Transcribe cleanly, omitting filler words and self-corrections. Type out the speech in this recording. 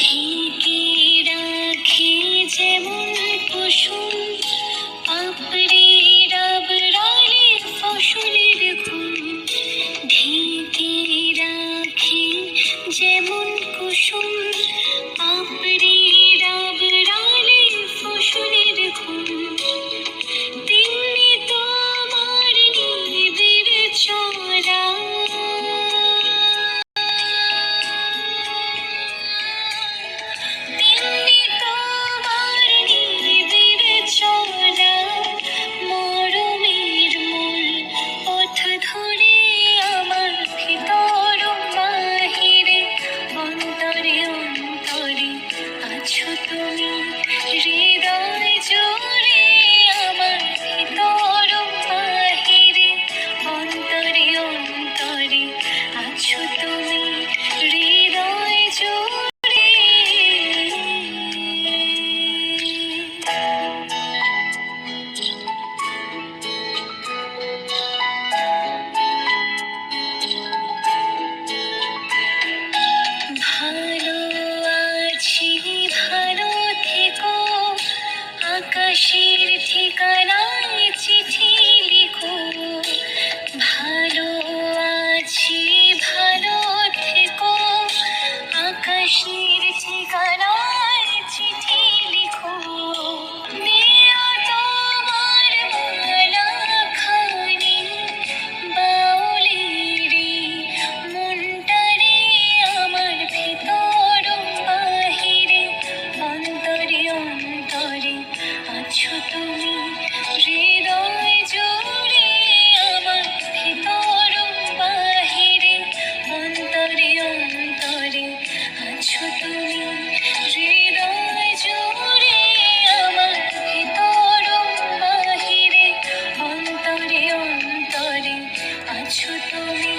ঢেকে রাখি যেমন কুসুম পাপড়ির আবরালে ফসলের ঘুম। ঢেকে রাখি যেমন কুসুম পাপড়ির আবরালে ফসলের ঘুম। তেমনি তোমার নিবিড় চলা তেমনি তোমার নিবিড় চলা মরমের মূল পথ ধরে আমার ভিতর বাহিরে অন্তরে অন্তরে আছো তুমি হৃদয় জুড়ে আমার ভিতর বাহিরে অন্তরে অন্তরে আছো তুমি হৃদয় জুড়ে। ভালো আছি ভালো থেকো আকাশের ঠিকানায় চিঠি লিখো। ভালো আছি ভালো থেকো আকাশের ঠিকানায় চিঠি লিখো। দিও তোমার মালা খানি বাউলিরে মনটারে আমার ভিতর বাহিরে অন্তরে অন্তরে আছো তুমি হৃদয় জুড়ে আমার ভিতর বাহিরে অন্তরে অন্তরে আছো তুমি হৃদয় জুড়ে আমার ভিতর বাহিরে অন্তরে অন্তরে আছো তুমি।